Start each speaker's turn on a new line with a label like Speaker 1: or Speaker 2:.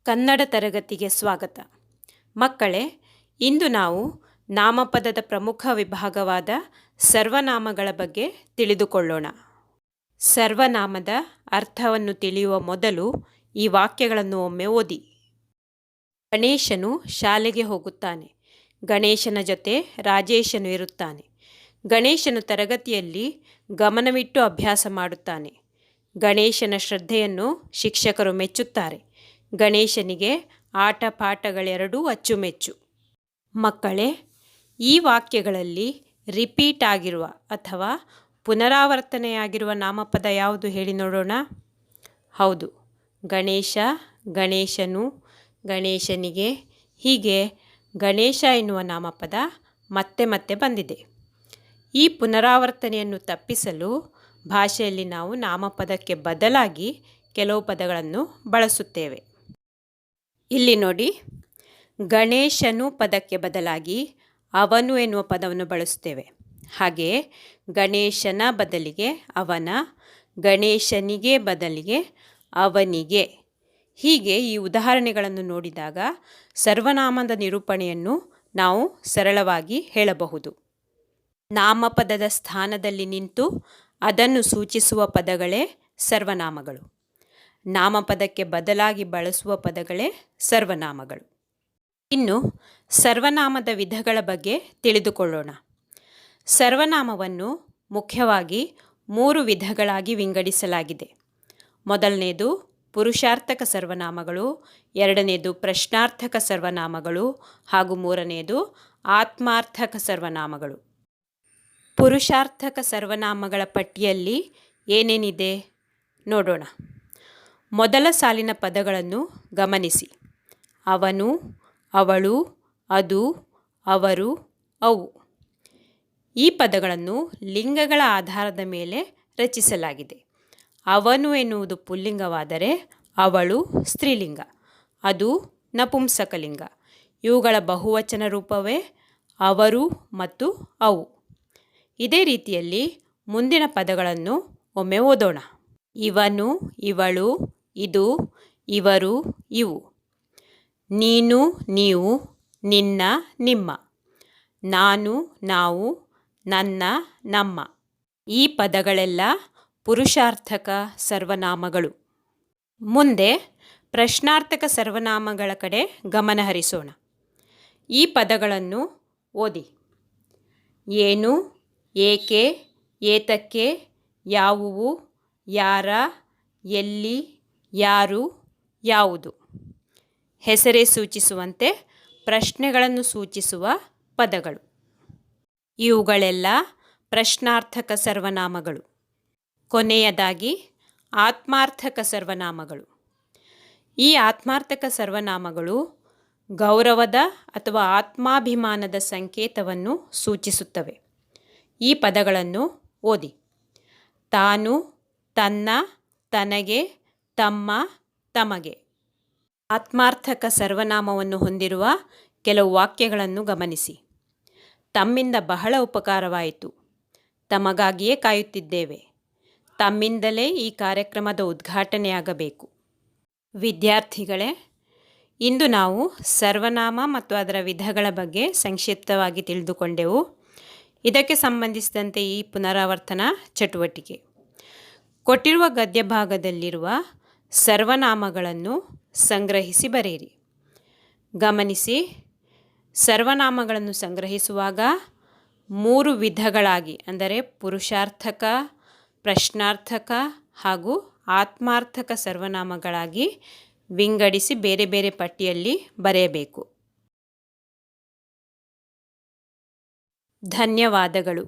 Speaker 1: ಕನ್ನಡ ತರಗತಿಗೆ ಸ್ವಾಗತ. ಮಕ್ಕಳೇ, ಇಂದು ನಾವು ನಾಮಪದದ ಪ್ರಮುಖ ವಿಭಾಗವಾದ ಸರ್ವನಾಮಗಳ ಬಗ್ಗೆ ತಿಳಿದುಕೊಳ್ಳೋಣ. ಸರ್ವನಾಮದ ಅರ್ಥವನ್ನು ತಿಳಿಯುವ ಮೊದಲು ಈ ವಾಕ್ಯಗಳನ್ನು ಒಮ್ಮೆ ಓದಿ. ಗಣೇಶನು ಶಾಲೆಗೆ ಹೋಗುತ್ತಾನೆ. ಗಣೇಶನ ಜೊತೆ ರಾಜೇಶನು ಇರುತ್ತಾನೆ. ಗಣೇಶನು ತರಗತಿಯಲ್ಲಿ ಗಮನವಿಟ್ಟು ಅಭ್ಯಾಸ ಮಾಡುತ್ತಾನೆ. ಗಣೇಶನ ಶ್ರದ್ಧೆಯನ್ನು ಶಿಕ್ಷಕರು ಮೆಚ್ಚುತ್ತಾರೆ. ಗಣೇಶನಿಗೆ ಆಟ ಪಾಠಗಳೆರಡೂ ಅಚ್ಚುಮೆಚ್ಚು. ಮಕ್ಕಳೇ, ಈ ವಾಕ್ಯಗಳಲ್ಲಿ ರಿಪೀಟ್ ಆಗಿರುವ ಅಥವಾ ಪುನರಾವರ್ತನೆಯಾಗಿರುವ ನಾಮಪದ ಯಾವುದು ಹೇಳಿ ನೋಡೋಣ. ಹೌದು, ಗಣೇಶ, ಗಣೇಶನು, ಗಣೇಶನಿಗೆ, ಹೀಗೆ ಗಣೇಶ ಎನ್ನುವ ನಾಮಪದ ಮತ್ತೆ ಮತ್ತೆ ಬಂದಿದೆ. ಈ ಪುನರಾವರ್ತನೆಯನ್ನು ತಪ್ಪಿಸಲು ಭಾಷೆಯಲ್ಲಿ ನಾವು ನಾಮಪದಕ್ಕೆ ಬದಲಾಗಿ ಕೆಲವು ಪದಗಳನ್ನು ಬಳಸುತ್ತೇವೆ. ಇಲ್ಲಿ ನೋಡಿ, ಗಣೇಶನು ಪದಕ್ಕೆ ಬದಲಾಗಿ ಅವನು ಎನ್ನುವ ಪದವನ್ನು ಬಳಸುತ್ತೇವೆ. ಹಾಗೆಯೇ ಗಣೇಶನ ಬದಲಿಗೆ ಅವನ, ಗಣೇಶನಿಗೆ ಬದಲಿಗೆ ಅವನಿಗೆ. ಹೀಗೆ ಈ ಉದಾಹರಣೆಗಳನ್ನು ನೋಡಿದಾಗ ಸರ್ವನಾಮದ ನಿರೂಪಣೆಯನ್ನು ನಾವು ಸರಳವಾಗಿ ಹೇಳಬಹುದು. ನಾಮಪದದ ಸ್ಥಾನದಲ್ಲಿ ನಿಂತು ಅದನ್ನು ಸೂಚಿಸುವ ಪದಗಳೇ ಸರ್ವನಾಮಗಳು. ನಾಮಪದಕ್ಕೆ ಬದಲಾಗಿ ಬಳಸುವ ಪದಗಳೇ ಸರ್ವನಾಮಗಳು. ಇನ್ನು ಸರ್ವನಾಮದ ವಿಧಗಳ ಬಗ್ಗೆ ತಿಳಿದುಕೊಳ್ಳೋಣ. ಸರ್ವನಾಮವನ್ನು ಮುಖ್ಯವಾಗಿ 3 ವಿಧಗಳಾಗಿ ವಿಂಗಡಿಸಲಾಗಿದೆ. ಮೊದಲನೆಯದು ಪುರುಷಾರ್ಥಕ ಸರ್ವನಾಮಗಳು, ಎರಡನೆಯದು ಪ್ರಶ್ನಾರ್ಥಕ ಸರ್ವನಾಮಗಳು ಹಾಗೂ ಮೂರನೆಯದು ಆತ್ಮಾರ್ಥಕ ಸರ್ವನಾಮಗಳು. ಪುರುಷಾರ್ಥಕ ಸರ್ವನಾಮಗಳ ಪಟ್ಟಿಯಲ್ಲಿ ಏನೇನಿದೆ ನೋಡೋಣ. ಮೊದಲ ಸಾಲಿನ ಪದಗಳನ್ನು ಗಮನಿಸಿ. ಅವನು, ಅವಳು, ಅದು, ಅವರು, ಅವು. ಈ ಪದಗಳನ್ನು ಲಿಂಗಗಳ ಆಧಾರದ ಮೇಲೆ ರಚಿಸಲಾಗಿದೆ. ಅವನು ಎನ್ನುವುದು ಪುಲ್ಲಿಂಗವಾದರೆ ಅವಳು ಸ್ತ್ರೀಲಿಂಗ, ಅದು ನಪುಂಸಕಲಿಂಗ. ಇವುಗಳ ಬಹುವಚನ ರೂಪವೇ ಅವರು ಮತ್ತು ಅವು. ಇದೇ ರೀತಿಯಲ್ಲಿ ಮುಂದಿನ ಪದಗಳನ್ನು ಒಮ್ಮೆ ಓದೋಣ. ಇವನು, ಇವಳು, ಇದು, ಇವರು, ಇವು. ನೀನು, ನೀವು, ನಿನ್ನ, ನಿಮ್ಮ. ನಾನು, ನಾವು, ನನ್ನ, ನಮ್ಮ. ಈ ಪದಗಳೆಲ್ಲ ಪುರುಷಾರ್ಥಕ ಸರ್ವನಾಮಗಳು. ಮುಂದೆ ಪ್ರಶ್ನಾರ್ಥಕ ಸರ್ವನಾಮಗಳ ಕಡೆ ಗಮನ ಹರಿಸೋಣ. ಈ ಪದಗಳನ್ನು ಓದಿ. ಏನು, ಏಕೆ, ಏತಕ್ಕೆ, ಯಾವುವು, ಯಾರ, ಎಲ್ಲಿ, ಯಾರು, ಯಾವುದು. ಹೆಸರೇ ಸೂಚಿಸುವಂತೆ ಪ್ರಶ್ನೆಗಳನ್ನು ಸೂಚಿಸುವ ಪದಗಳು. ಇವುಗಳೆಲ್ಲ ಪ್ರಶ್ನಾರ್ಥಕ ಸರ್ವನಾಮಗಳು. ಕೊನೆಯದಾಗಿ ಆತ್ಮಾರ್ಥಕ ಸರ್ವನಾಮಗಳು. ಈ ಆತ್ಮಾರ್ಥಕ ಸರ್ವನಾಮಗಳು ಗೌರವದ ಅಥವಾ ಆತ್ಮಾಭಿಮಾನದ ಸಂಕೇತವನ್ನು ಸೂಚಿಸುತ್ತವೆ. ಈ ಪದಗಳನ್ನು ಓದಿ. ತಾನು, ತನ್ನ, ತನಗೆ, ತಮ್ಮ, ತಮಗೆ. ಆತ್ಮಾರ್ಥಕ ಸರ್ವನಾಮವನ್ನು ಹೊಂದಿರುವ ಕೆಲವು ವಾಕ್ಯಗಳನ್ನು ಗಮನಿಸಿ. ತಮ್ಮಿಂದ ಬಹಳ ಉಪಕಾರವಾಯಿತು. ತಮಗಾಗಿಯೇ ಕಾಯುತ್ತಿದ್ದೇವೆ. ತಮ್ಮಿಂದಲೇ ಈ ಕಾರ್ಯಕ್ರಮದ ಉದ್ಘಾಟನೆಯಾಗಬೇಕು. ವಿದ್ಯಾರ್ಥಿಗಳೇ, ಇಂದು ನಾವು ಸರ್ವನಾಮ ಮತ್ತು ಅದರ ವಿಧಗಳ ಬಗ್ಗೆ ಸಂಕ್ಷಿಪ್ತವಾಗಿ ತಿಳಿದುಕೊಂಡೆವು. ಇದಕ್ಕೆ ಸಂಬಂಧಿಸಿದಂತೆ ಈ ಪುನರಾವರ್ತನಾ ಚಟುವಟಿಕೆ. ಕೊಟ್ಟಿರುವ ಗದ್ಯ ಭಾಗದಲ್ಲಿರುವ ಸರ್ವನಾಮಗಳನ್ನು ಸಂಗ್ರಹಿಸಿ ಬರೆಯಿರಿ. ಗಮನಿಸಿ, ಸರ್ವನಾಮಗಳನ್ನು ಸಂಗ್ರಹಿಸುವಾಗ 3 ವಿಧಗಳಾಗಿ, ಅಂದರೆ ಪುರುಷಾರ್ಥಕ, ಪ್ರಶ್ನಾರ್ಥಕ ಹಾಗೂ ಆತ್ಮಾರ್ಥಕ ಸರ್ವನಾಮಗಳಾಗಿ ವಿಂಗಡಿಸಿ ಬೇರೆ ಬೇರೆ ಪಟ್ಟಿಯಲ್ಲಿ ಬರೆಯಬೇಕು. ಧನ್ಯವಾದಗಳು.